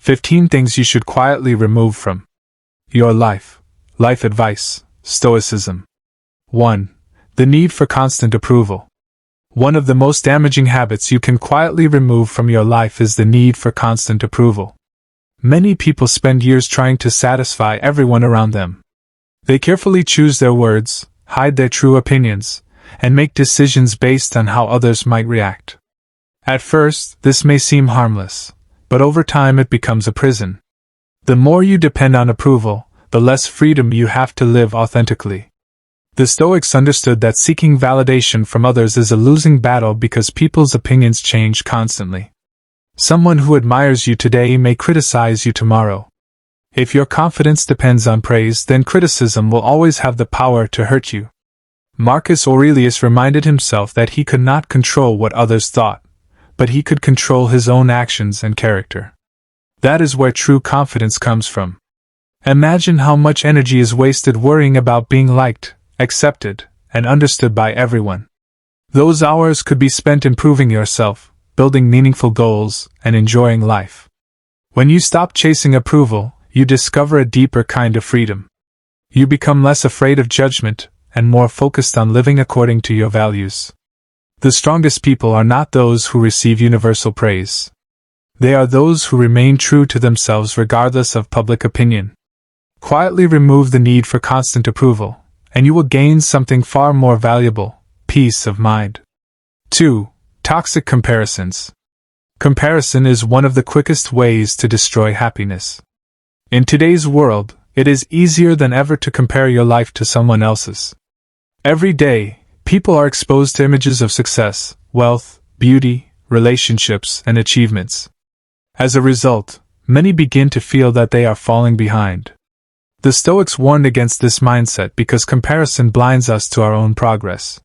15 things you should quietly remove from your life. Life advice, Stoicism. 1. The need for constant approval. One of the most damaging habits you can quietly remove from your life is the need for constant approval. Many people spend years trying to satisfy everyone around them. They carefully choose their words, hide their true opinions, and make decisions based on how others might react. At first, this may seem harmless, but over time it becomes a prison. The more you depend on approval, the less freedom you have to live authentically. The Stoics understood that seeking validation from others is a losing battle because people's opinions change constantly. Someone who admires you today may criticize you tomorrow. If your confidence depends on praise, then criticism will always have the power to hurt you. Marcus Aurelius reminded himself that he could not control what others thought, but he could control his own actions and character. That is where true confidence comes from. Imagine how much energy is wasted worrying about being liked, accepted, and understood by everyone. Those hours could be spent improving yourself, building meaningful goals, and enjoying life. When you stop chasing approval, you discover a deeper kind of freedom. You become less afraid of judgment, and more focused on living according to your values. The strongest people are not those who receive universal praise. They are those who remain true to themselves regardless of public opinion. Quietly remove the need for constant approval, and you will gain something far more valuable: peace of mind. 2. Toxic comparisons. Comparison is one of the quickest ways to destroy happiness. In today's world, it is easier than ever to compare your life to someone else's. Every day, people are exposed to images of success, wealth, beauty, relationships, and achievements. As a result, many begin to feel that they are falling behind. The Stoics warned against this mindset because comparison blinds us to our own progress.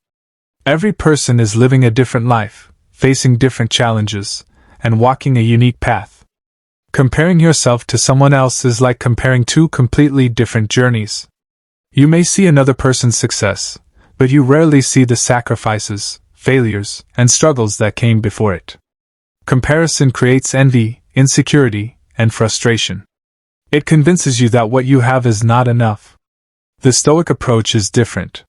Every person is living a different life, facing different challenges, and walking a unique path. Comparing yourself to someone else is like comparing two completely different journeys. You may see another person's success, but you rarely see the sacrifices, failures, and struggles that came before it. Comparison creates envy, insecurity, and frustration. It convinces you that what you have is not enough. The Stoic approach is different.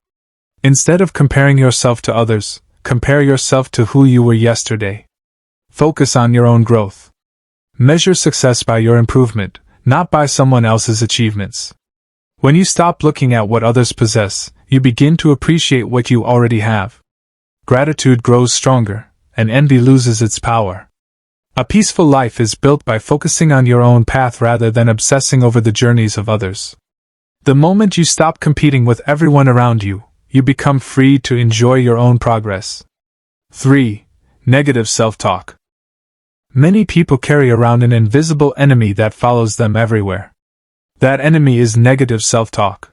Instead of comparing yourself to others, compare yourself to who you were yesterday. Focus on your own growth. Measure success by your improvement, not by someone else's achievements. When you stop looking at what others possess, you begin to appreciate what you already have. Gratitude grows stronger, and envy loses its power. A peaceful life is built by focusing on your own path rather than obsessing over the journeys of others. The moment you stop competing with everyone around you, you become free to enjoy your own progress. 3. Negative self-talk. Many people carry around an invisible enemy that follows them everywhere. That enemy is negative self-talk.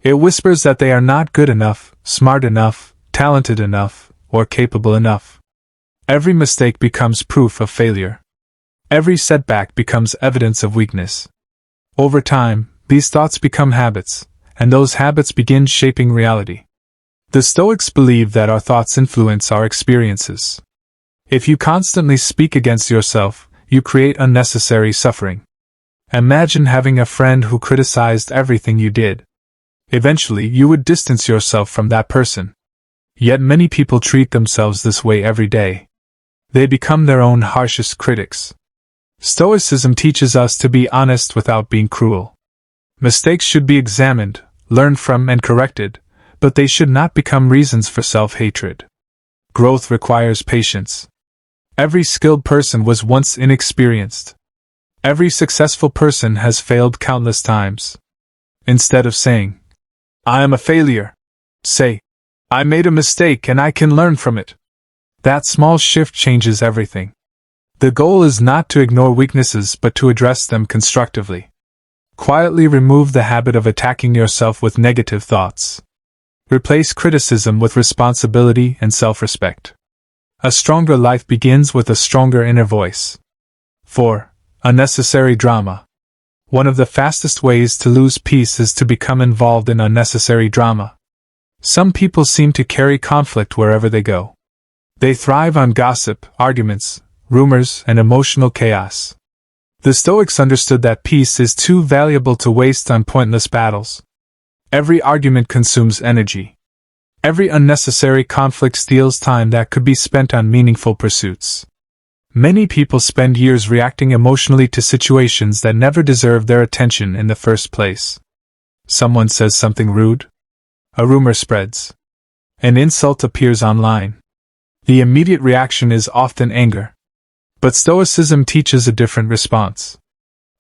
It whispers that they are not good enough, smart enough, talented enough, or capable enough. Every mistake becomes proof of failure. Every setback becomes evidence of weakness. Over time, these thoughts become habits, and those habits begin shaping reality. The Stoics believe that our thoughts influence our experiences. If you constantly speak against yourself, you create unnecessary suffering. Imagine having a friend who criticized everything you did. Eventually, you would distance yourself from that person. Yet many people treat themselves this way every day. They become their own harshest critics. Stoicism teaches us to be honest without being cruel. Mistakes should be examined, learned from, and corrected, but they should not become reasons for self-hatred. Growth requires patience. Every skilled person was once inexperienced. Every successful person has failed countless times. Instead of saying, "I am a failure," say, "I made a mistake and I can learn from it." That small shift changes everything. The goal is not to ignore weaknesses but to address them constructively. Quietly remove the habit of attacking yourself with negative thoughts. Replace criticism with responsibility and self-respect. A stronger life begins with a stronger inner voice. 4. Unnecessary drama. One of the fastest ways to lose peace is to become involved in unnecessary drama. Some people seem to carry conflict wherever they go. They thrive on gossip, arguments, rumors, and emotional chaos. The Stoics understood that peace is too valuable to waste on pointless battles. Every argument consumes energy. Every unnecessary conflict steals time that could be spent on meaningful pursuits. Many people spend years reacting emotionally to situations that never deserve their attention in the first place. Someone says something rude. A rumor spreads. An insult appears online. The immediate reaction is often anger. But Stoicism teaches a different response.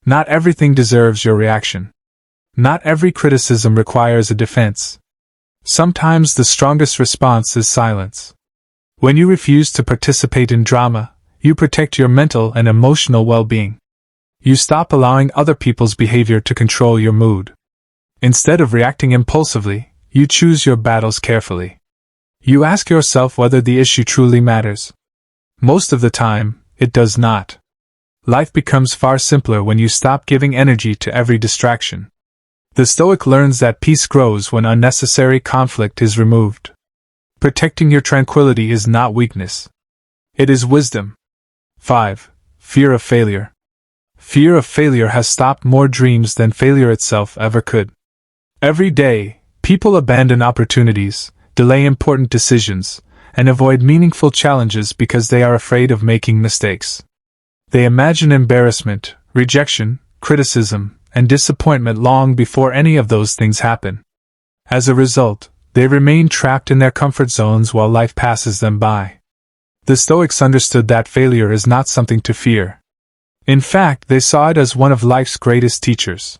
Not everything deserves your reaction. Not every criticism requires a defense. Sometimes the strongest response is silence. When you refuse to participate in drama, you protect your mental and emotional well-being. You stop allowing other people's behavior to control your mood. Instead of reacting impulsively, you choose your battles carefully. You ask yourself whether the issue truly matters. Most of the time, it does not. Life becomes far simpler when you stop giving energy to every distraction. The Stoic learns that peace grows when unnecessary conflict is removed. Protecting your tranquility is not weakness. It is wisdom. 5. Fear of failure. Fear of failure has stopped more dreams than failure itself ever could. Every day, people abandon opportunities, delay important decisions, and avoid meaningful challenges because they are afraid of making mistakes. They imagine embarrassment, rejection, criticism, and disappointment long before any of those things happen. As a result, they remain trapped in their comfort zones while life passes them by. The Stoics understood that failure is not something to fear. In fact, they saw it as one of life's greatest teachers.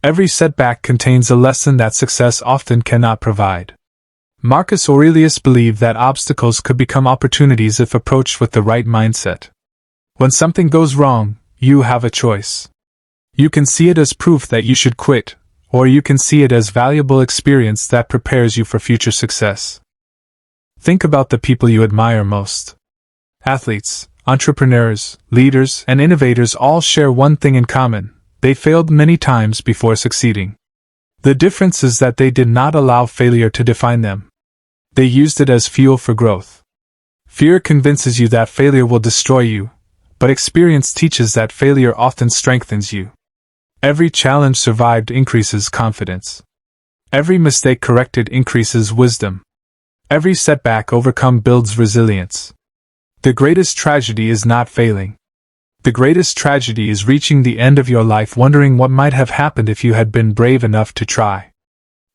Every setback contains a lesson that success often cannot provide. Marcus Aurelius believed that obstacles could become opportunities if approached with the right mindset. When something goes wrong, you have a choice. You can see it as proof that you should quit, or you can see it as valuable experience that prepares you for future success. Think about the people you admire most. Athletes, entrepreneurs, leaders, and innovators all share one thing in common: they failed many times before succeeding. The difference is that they did not allow failure to define them. They used it as fuel for growth. Fear convinces you that failure will destroy you, but experience teaches that failure often strengthens you. Every challenge survived increases confidence. Every mistake corrected increases wisdom. Every setback overcome builds resilience. The greatest tragedy is not failing. The greatest tragedy is reaching the end of your life wondering what might have happened if you had been brave enough to try.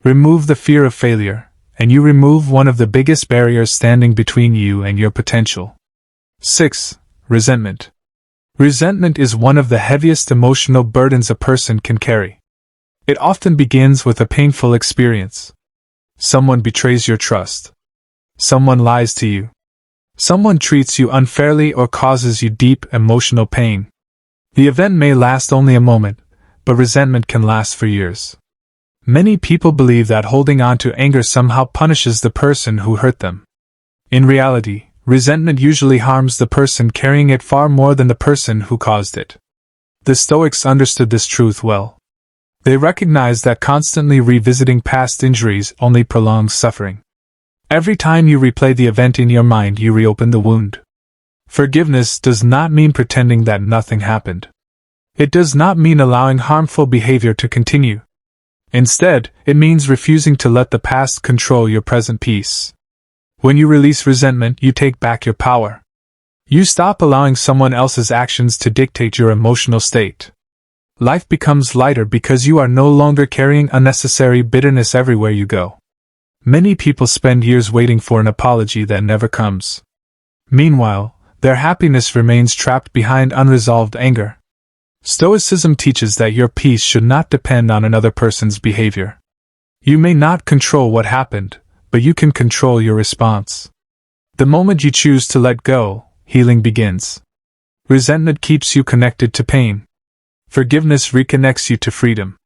Remove the fear of failure, and you remove one of the biggest barriers standing between you and your potential. 6. Resentment. Resentment is one of the heaviest emotional burdens a person can carry. It often begins with a painful experience. Someone betrays your trust. Someone lies to you. Someone treats you unfairly or causes you deep emotional pain. The event may last only a moment, but resentment can last for years. Many people believe that holding on to anger somehow punishes the person who hurt them. In reality, resentment usually harms the person carrying it far more than the person who caused it. The Stoics understood this truth well. They recognized that constantly revisiting past injuries only prolongs suffering. Every time you replay the event in your mind, you reopen the wound. Forgiveness does not mean pretending that nothing happened. It does not mean allowing harmful behavior to continue. Instead, it means refusing to let the past control your present peace. When you release resentment, you take back your power. You stop allowing someone else's actions to dictate your emotional state. Life becomes lighter because you are no longer carrying unnecessary bitterness everywhere you go. Many people spend years waiting for an apology that never comes. Meanwhile, their happiness remains trapped behind unresolved anger. Stoicism teaches that your peace should not depend on another person's behavior. You may not control what happened, but you can control your response. The moment you choose to let go, healing begins. Resentment keeps you connected to pain. Forgiveness reconnects you to freedom.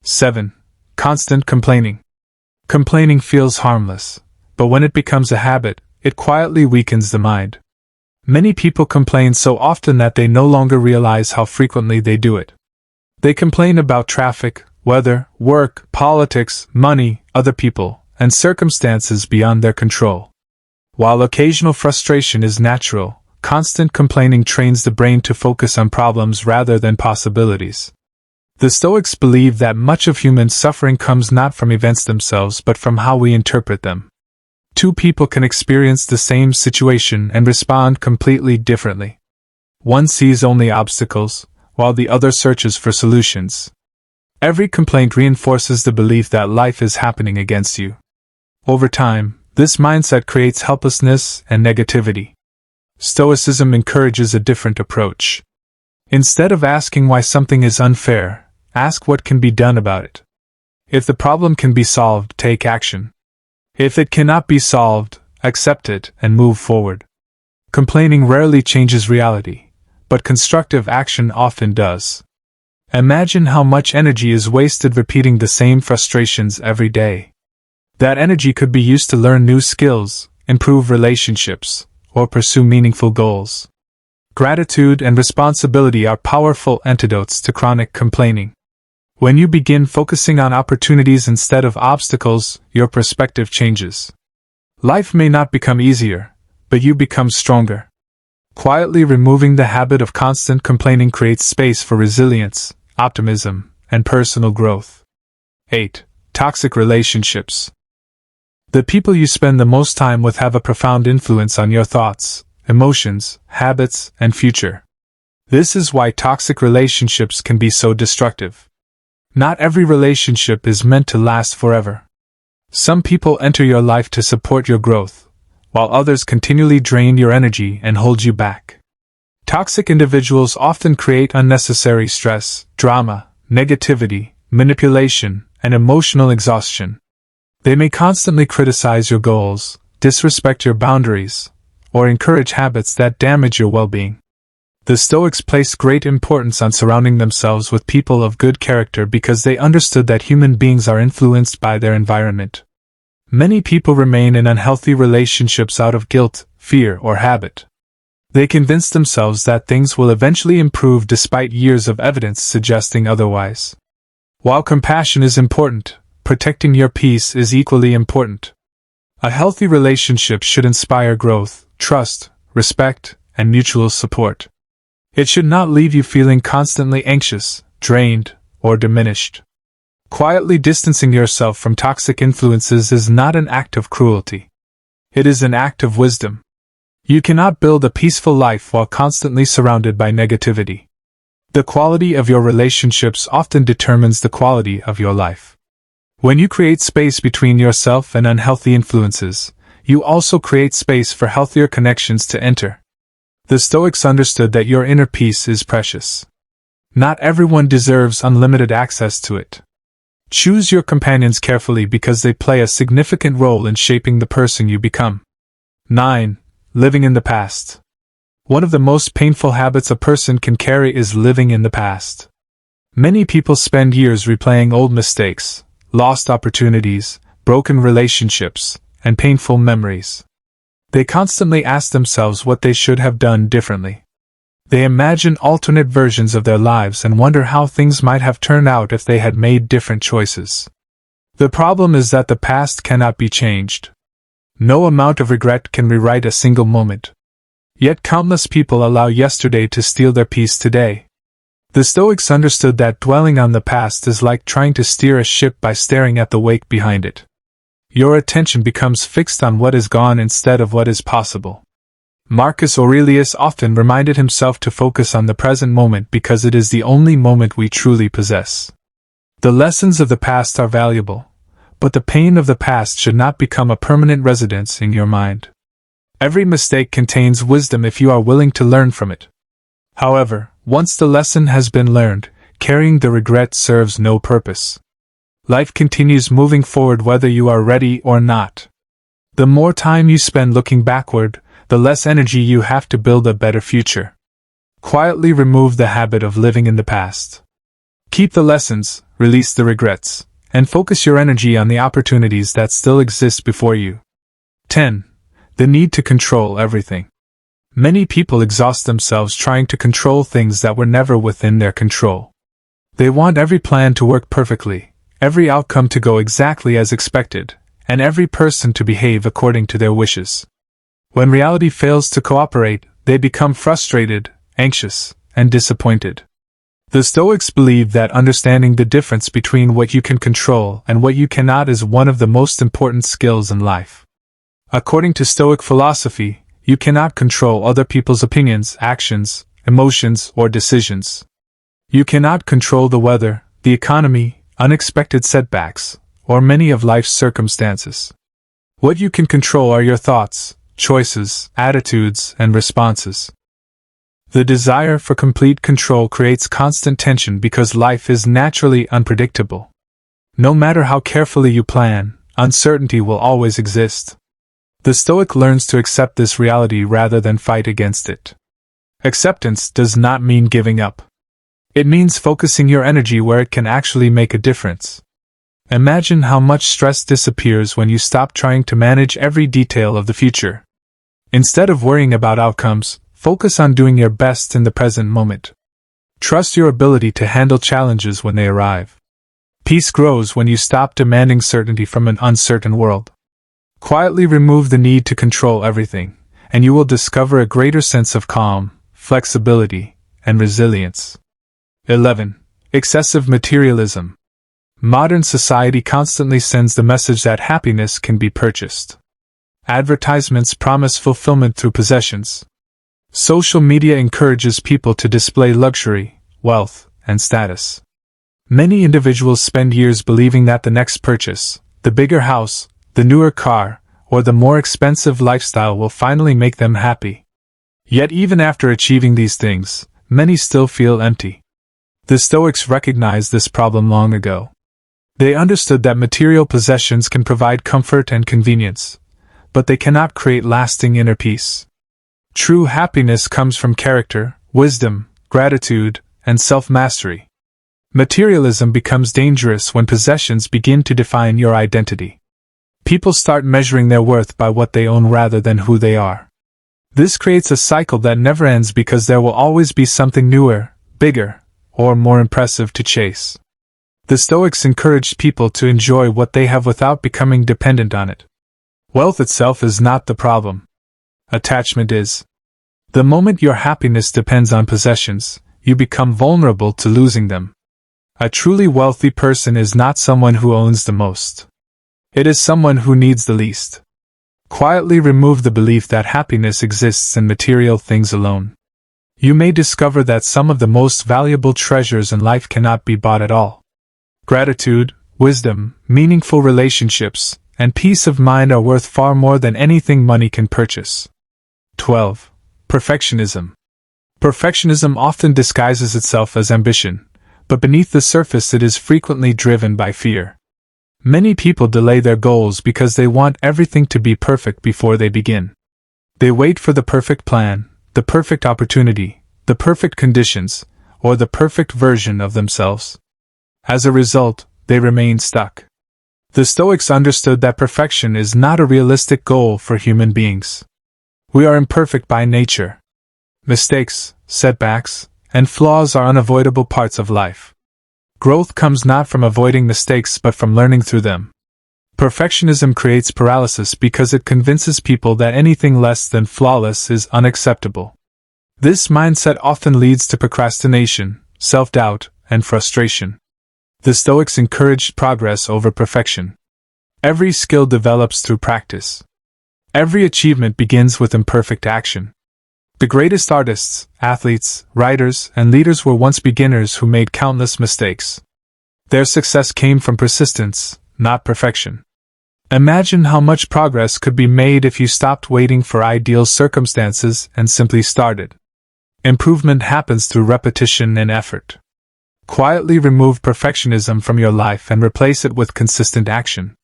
7. Constant complaining. Complaining feels harmless, but when it becomes a habit, it quietly weakens the mind. Many people complain so often that they no longer realize how frequently they do it. They complain about traffic, weather, work, politics, money, other people, and circumstances beyond their control. While occasional frustration is natural, constant complaining trains the brain to focus on problems rather than possibilities. The Stoics believe that much of human suffering comes not from events themselves but from how we interpret them. Two people can experience the same situation and respond completely differently. One sees only obstacles, while the other searches for solutions. Every complaint reinforces the belief that life is happening against you. Over time, this mindset creates helplessness and negativity. Stoicism encourages a different approach. Instead of asking why something is unfair, ask what can be done about it. If the problem can be solved, take action. If it cannot be solved, accept it and move forward. Complaining rarely changes reality, but constructive action often does. Imagine how much energy is wasted repeating the same frustrations every day. That energy could be used to learn new skills, improve relationships, or pursue meaningful goals. Gratitude and responsibility are powerful antidotes to chronic complaining. When you begin focusing on opportunities instead of obstacles, your perspective changes. Life may not become easier, but you become stronger. Quietly removing the habit of constant complaining creates space for resilience, optimism, and personal growth. 8. Toxic relationships. The people you spend the most time with have a profound influence on your thoughts, emotions, habits, and future. This is why toxic relationships can be so destructive. Not every relationship is meant to last forever. Some people enter your life to support your growth, while others continually drain your energy and hold you back. Toxic individuals often create unnecessary stress, drama, negativity, manipulation, and emotional exhaustion. They may constantly criticize your goals, disrespect your boundaries, or encourage habits that damage your well-being. The Stoics placed great importance on surrounding themselves with people of good character because they understood that human beings are influenced by their environment. Many people remain in unhealthy relationships out of guilt, fear, or habit. They convince themselves that things will eventually improve despite years of evidence suggesting otherwise. While compassion is important, protecting your peace is equally important. A healthy relationship should inspire growth, trust, respect, and mutual support. It should not leave you feeling constantly anxious, drained, or diminished. Quietly distancing yourself from toxic influences is not an act of cruelty. It is an act of wisdom. You cannot build a peaceful life while constantly surrounded by negativity. The quality of your relationships often determines the quality of your life. When you create space between yourself and unhealthy influences, you also create space for healthier connections to enter. The Stoics understood that your inner peace is precious. Not everyone deserves unlimited access to it. Choose your companions carefully because they play a significant role in shaping the person you become. 9. Living in the past. One of the most painful habits a person can carry is living in the past. Many people spend years replaying old mistakes, lost opportunities, broken relationships, and painful memories. They constantly ask themselves what they should have done differently. They imagine alternate versions of their lives and wonder how things might have turned out if they had made different choices. The problem is that the past cannot be changed. No amount of regret can rewrite a single moment. Yet countless people allow yesterday to steal their peace today. The Stoics understood that dwelling on the past is like trying to steer a ship by staring at the wake behind it. Your attention becomes fixed on what is gone instead of what is possible. Marcus Aurelius often reminded himself to focus on the present moment because it is the only moment we truly possess. The lessons of the past are valuable, but the pain of the past should not become a permanent residence in your mind. Every mistake contains wisdom if you are willing to learn from it. However, once the lesson has been learned, carrying the regret serves no purpose. Life continues moving forward whether you are ready or not. The more time you spend looking backward, the less energy you have to build a better future. Quietly remove the habit of living in the past. Keep the lessons, release the regrets, and focus your energy on the opportunities that still exist before you. 10. The need to control everything. Many people exhaust themselves trying to control things that were never within their control. They want every plan to work perfectly, every outcome to go exactly as expected, and every person to behave according to their wishes. When reality fails to cooperate, they become frustrated, anxious, and disappointed. The Stoics believe that understanding the difference between what you can control and what you cannot is one of the most important skills in life. According to Stoic philosophy, you cannot control other people's opinions, actions, emotions, or decisions. You cannot control the weather, the economy, unexpected setbacks, or many of life's circumstances. What you can control are your thoughts, choices, attitudes, and responses. The desire for complete control creates constant tension because life is naturally unpredictable. No matter how carefully you plan, uncertainty will always exist. The Stoic learns to accept this reality rather than fight against it. Acceptance does not mean giving up. It means focusing your energy where it can actually make a difference. Imagine how much stress disappears when you stop trying to manage every detail of the future. Instead of worrying about outcomes, focus on doing your best in the present moment. Trust your ability to handle challenges when they arrive. Peace grows when you stop demanding certainty from an uncertain world. Quietly remove the need to control everything, and you will discover a greater sense of calm, flexibility, and resilience. 11. Excessive materialism. Modern society constantly sends the message that happiness can be purchased. Advertisements promise fulfillment through possessions. Social media encourages people to display luxury, wealth, and status. Many individuals spend years believing that the next purchase, the bigger house, the newer car, or the more expensive lifestyle will finally make them happy. Yet even after achieving these things, many still feel empty. The Stoics recognized this problem long ago. They understood that material possessions can provide comfort and convenience, but they cannot create lasting inner peace. True happiness comes from character, wisdom, gratitude, and self-mastery. Materialism becomes dangerous when possessions begin to define your identity. People start measuring their worth by what they own rather than who they are. This creates a cycle that never ends because there will always be something newer, bigger, or more impressive to chase. The Stoics encouraged people to enjoy what they have without becoming dependent on it. Wealth itself is not the problem. Attachment is. The moment your happiness depends on possessions, you become vulnerable to losing them. A truly wealthy person is not someone who owns the most. It is someone who needs the least. Quietly remove the belief that happiness exists in material things alone. You may discover that some of the most valuable treasures in life cannot be bought at all. Gratitude, wisdom, meaningful relationships, and peace of mind are worth far more than anything money can purchase. 12. Perfectionism. Perfectionism often disguises itself as ambition, but beneath the surface it is frequently driven by fear. Many people delay their goals because they want everything to be perfect before they begin. They wait for the perfect plan, the perfect opportunity, the perfect conditions, or the perfect version of themselves. As a result, they remain stuck. The Stoics understood that perfection is not a realistic goal for human beings. We are imperfect by nature. Mistakes, setbacks, and flaws are unavoidable parts of life. Growth comes not from avoiding mistakes but from learning through them. Perfectionism creates paralysis because it convinces people that anything less than flawless is unacceptable. This mindset often leads to procrastination, self-doubt, and frustration. The Stoics encouraged progress over perfection. Every skill develops through practice. Every achievement begins with imperfect action. The greatest artists, athletes, writers, and leaders were once beginners who made countless mistakes. Their success came from persistence, not perfection. Imagine how much progress could be made if you stopped waiting for ideal circumstances and simply started. Improvement happens through repetition and effort. Quietly remove perfectionism from your life and replace it with consistent action.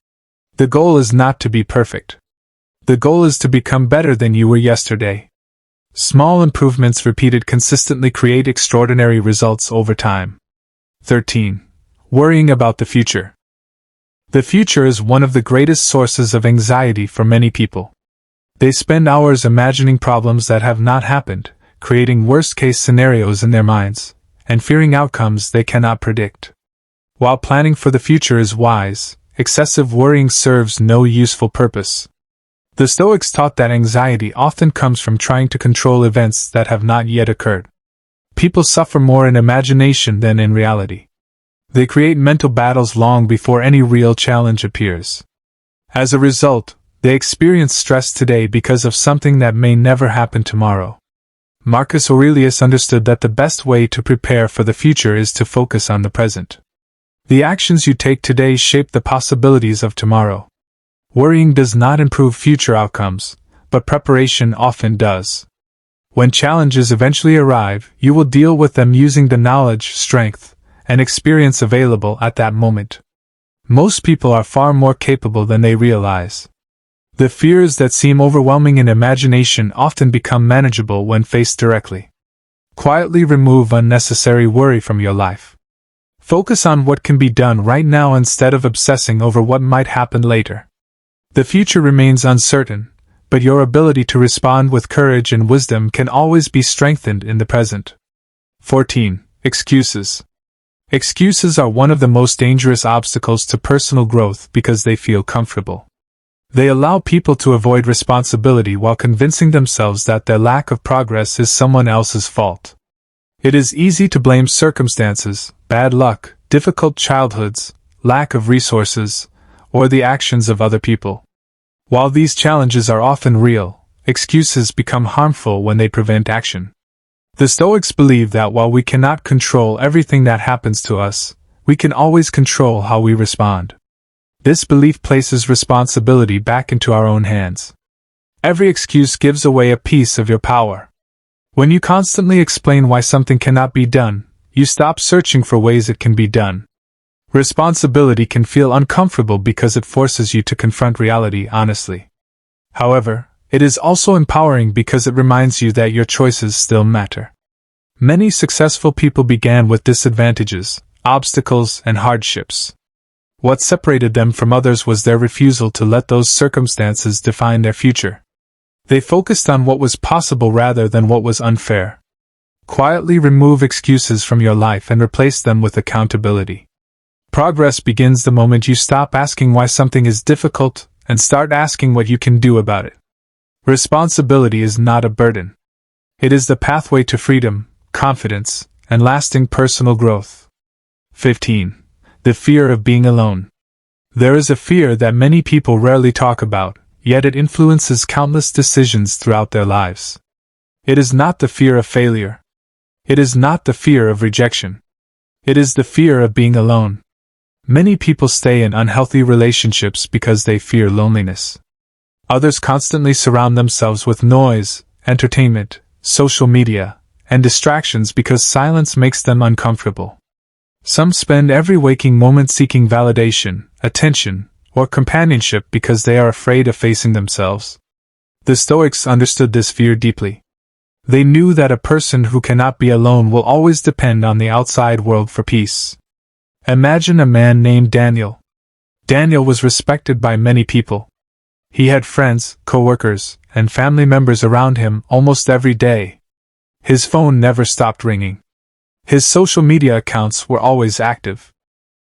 The goal is not to be perfect. The goal is to become better than you were yesterday. Small improvements repeated consistently create extraordinary results over time. 13. Worrying about the future. The future is one of the greatest sources of anxiety for many people. They spend hours imagining problems that have not happened, creating worst-case scenarios in their minds, and fearing outcomes they cannot predict. While planning for the future is wise, excessive worrying serves no useful purpose. The Stoics taught that anxiety often comes from trying to control events that have not yet occurred. People suffer more in imagination than in reality. They create mental battles long before any real challenge appears. As a result, they experience stress today because of something that may never happen tomorrow. Marcus Aurelius understood that the best way to prepare for the future is to focus on the present. The actions you take today shape the possibilities of tomorrow. Worrying does not improve future outcomes, but preparation often does. When challenges eventually arrive, you will deal with them using the knowledge, strength, and experience available at that moment. Most people are far more capable than they realize. The fears that seem overwhelming in imagination often become manageable when faced directly. Quietly remove unnecessary worry from your life. Focus on what can be done right now instead of obsessing over what might happen later. The future remains uncertain, but your ability to respond with courage and wisdom can always be strengthened in the present. 14. Excuses. Excuses are one of the most dangerous obstacles to personal growth because they feel comfortable. They allow people to avoid responsibility while convincing themselves that their lack of progress is someone else's fault. It is easy to blame circumstances, bad luck, difficult childhoods, lack of resources, or the actions of other people. While these challenges are often real, excuses become harmful when they prevent action. The Stoics believe that while we cannot control everything that happens to us, we can always control how we respond. This belief places responsibility back into our own hands. Every excuse gives away a piece of your power. When you constantly explain why something cannot be done, you stop searching for ways it can be done. Responsibility can feel uncomfortable because it forces you to confront reality honestly. However, it is also empowering because it reminds you that your choices still matter. Many successful people began with disadvantages, obstacles, and hardships. What separated them from others was their refusal to let those circumstances define their future. They focused on what was possible rather than what was unfair. Quietly remove excuses from your life and replace them with accountability. Progress begins the moment you stop asking why something is difficult and start asking what you can do about it. Responsibility is not a burden. It is the pathway to freedom, confidence, and lasting personal growth. 15. The fear of being alone. There is a fear that many people rarely talk about, yet it influences countless decisions throughout their lives. It is not the fear of failure. It is not the fear of rejection. It is the fear of being alone. Many people stay in unhealthy relationships because they fear loneliness. Others constantly surround themselves with noise, entertainment, social media, and distractions because silence makes them uncomfortable. Some spend every waking moment seeking validation, attention, or companionship because they are afraid of facing themselves. The Stoics understood this fear deeply. They knew that a person who cannot be alone will always depend on the outside world for peace. Imagine a man named Daniel. Daniel was respected by many people. He had friends, co-workers, and family members around him almost every day. His phone never stopped ringing. His social media accounts were always active.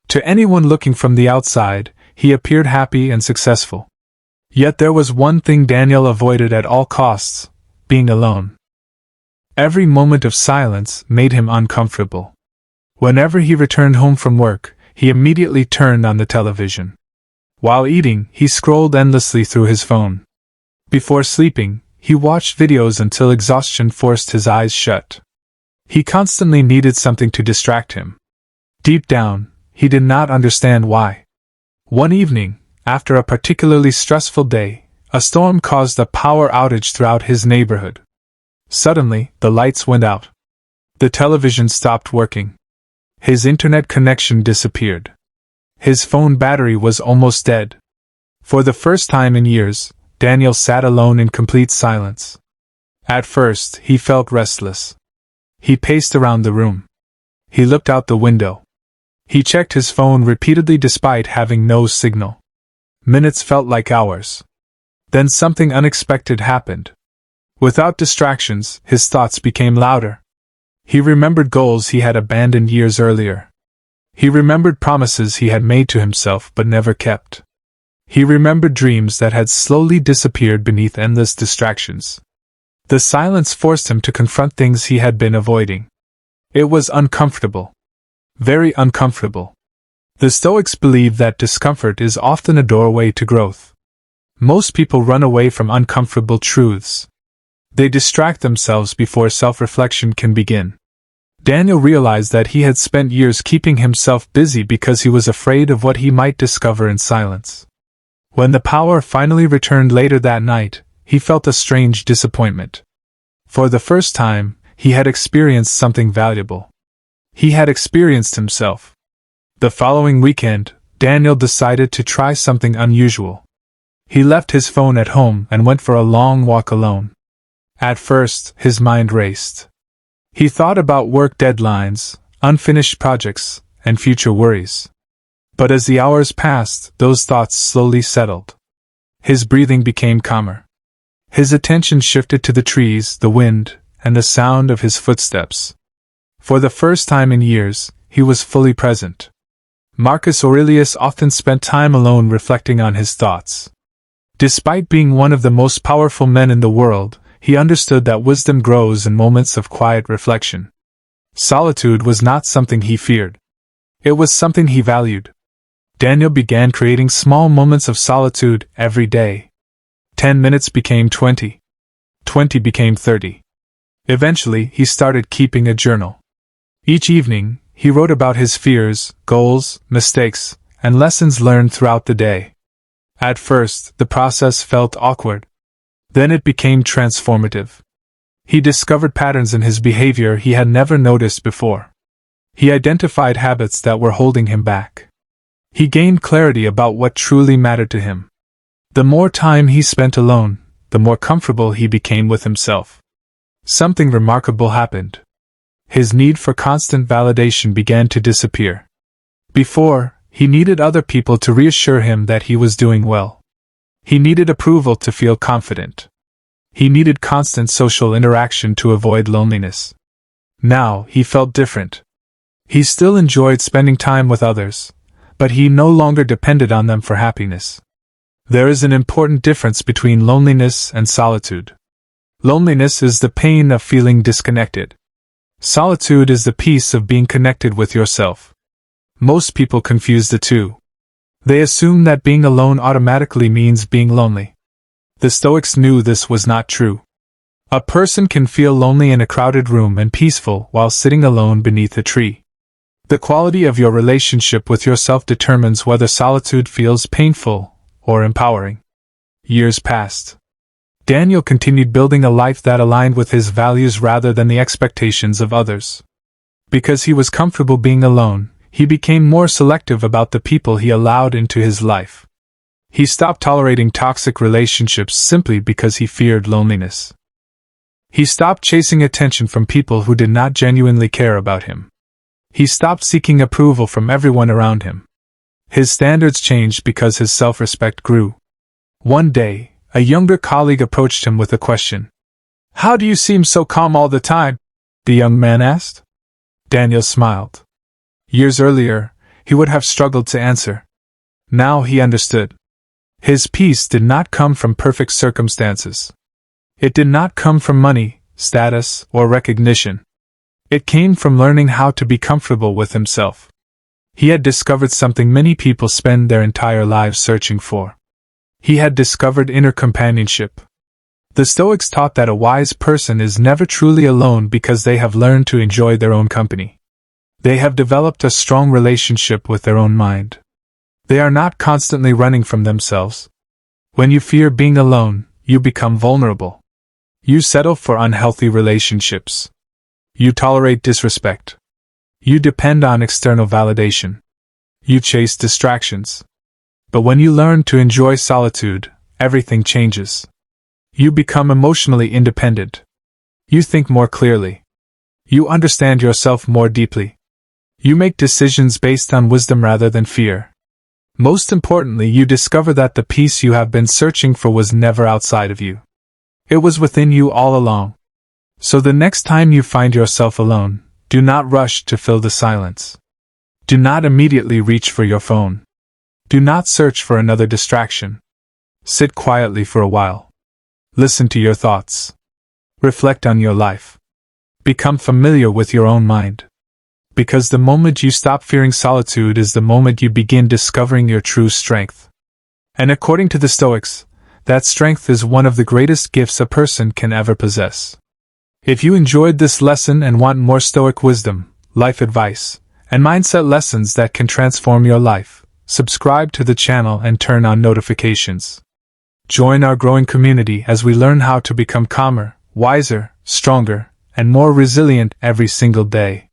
To anyone looking from the outside, he appeared happy and successful. Yet there was one thing Daniel avoided at all costs: being alone. Every moment of silence made him uncomfortable. Whenever he returned home from work, he immediately turned on the television. While eating, he scrolled endlessly through his phone. Before sleeping, he watched videos until exhaustion forced his eyes shut. He constantly needed something to distract him. Deep down, he did not understand why. One evening, after a particularly stressful day, a storm caused a power outage throughout his neighborhood. Suddenly, the lights went out. The television stopped working. His internet connection disappeared. His phone battery was almost dead. For the first time in years, Daniel sat alone in complete silence. At first, he felt restless. He paced around the room. He looked out the window. He checked his phone repeatedly despite having no signal. Minutes felt like hours. Then something unexpected happened. Without distractions, his thoughts became louder. He remembered goals he had abandoned years earlier. He remembered promises he had made to himself but never kept. He remembered dreams that had slowly disappeared beneath endless distractions. The silence forced him to confront things he had been avoiding. It was uncomfortable. Very uncomfortable. The Stoics believe that discomfort is often a doorway to growth. Most people run away from uncomfortable truths. They distract themselves before self-reflection can begin. Daniel realized that he had spent years keeping himself busy because he was afraid of what he might discover in silence. When the power finally returned later that night, he felt a strange disappointment. For the first time, he had experienced something valuable. He had experienced himself. The following weekend, Daniel decided to try something unusual. He left his phone at home and went for a long walk alone. At first, his mind raced. He thought about work deadlines, unfinished projects, and future worries. But as the hours passed, those thoughts slowly settled. His breathing became calmer. His attention shifted to the trees, the wind, and the sound of his footsteps. For the first time in years, he was fully present. Marcus Aurelius often spent time alone reflecting on his thoughts. Despite being one of the most powerful men in the world, he understood that wisdom grows in moments of quiet reflection. Solitude was not something he feared. It was something he valued. Daniel began creating small moments of solitude every day. 10 minutes became 20. 20 became 30. Eventually, he started keeping a journal. Each evening, he wrote about his fears, goals, mistakes, and lessons learned throughout the day. At first, the process felt awkward. Then it became transformative. He discovered patterns in his behavior he had never noticed before. He identified habits that were holding him back. He gained clarity about what truly mattered to him. The more time he spent alone, the more comfortable he became with himself. Something remarkable happened. His need for constant validation began to disappear. Before, he needed other people to reassure him that he was doing well. He needed approval to feel confident. He needed constant social interaction to avoid loneliness. Now, he felt different. He still enjoyed spending time with others, but he no longer depended on them for happiness. There is an important difference between loneliness and solitude. Loneliness is the pain of feeling disconnected. Solitude is the peace of being connected with yourself. Most people confuse the two. They assume that being alone automatically means being lonely. The Stoics knew this was not true. A person can feel lonely in a crowded room and peaceful while sitting alone beneath a tree. The quality of your relationship with yourself determines whether solitude feels painful or empowering. Years passed. Daniel continued building a life that aligned with his values rather than the expectations of others. Because he was comfortable being alone, he became more selective about the people he allowed into his life. He stopped tolerating toxic relationships simply because he feared loneliness. He stopped chasing attention from people who did not genuinely care about him. He stopped seeking approval from everyone around him. His standards changed because his self-respect grew. One day, a younger colleague approached him with a question. "How do you seem so calm all the time?" the young man asked. Daniel smiled. Years earlier, he would have struggled to answer. Now he understood. His peace did not come from perfect circumstances. It did not come from money, status, or recognition. It came from learning how to be comfortable with himself. He had discovered something many people spend their entire lives searching for. He had discovered inner companionship. The Stoics taught that a wise person is never truly alone because they have learned to enjoy their own company. They have developed a strong relationship with their own mind. They are not constantly running from themselves. When you fear being alone, you become vulnerable. You settle for unhealthy relationships. You tolerate disrespect. You depend on external validation. You chase distractions. But when you learn to enjoy solitude, everything changes. You become emotionally independent. You think more clearly. You understand yourself more deeply. You make decisions based on wisdom rather than fear. Most importantly, you discover that the peace you have been searching for was never outside of you. It was within you all along. So the next time you find yourself alone, do not rush to fill the silence. Do not immediately reach for your phone. Do not search for another distraction. Sit quietly for a while. Listen to your thoughts. Reflect on your life. Become familiar with your own mind. Because the moment you stop fearing solitude is the moment you begin discovering your true strength. And according to the Stoics, that strength is one of the greatest gifts a person can ever possess. If you enjoyed this lesson and want more Stoic wisdom, life advice, and mindset lessons that can transform your life, subscribe to the channel and turn on notifications. Join our growing community as we learn how to become calmer, wiser, stronger, and more resilient every single day.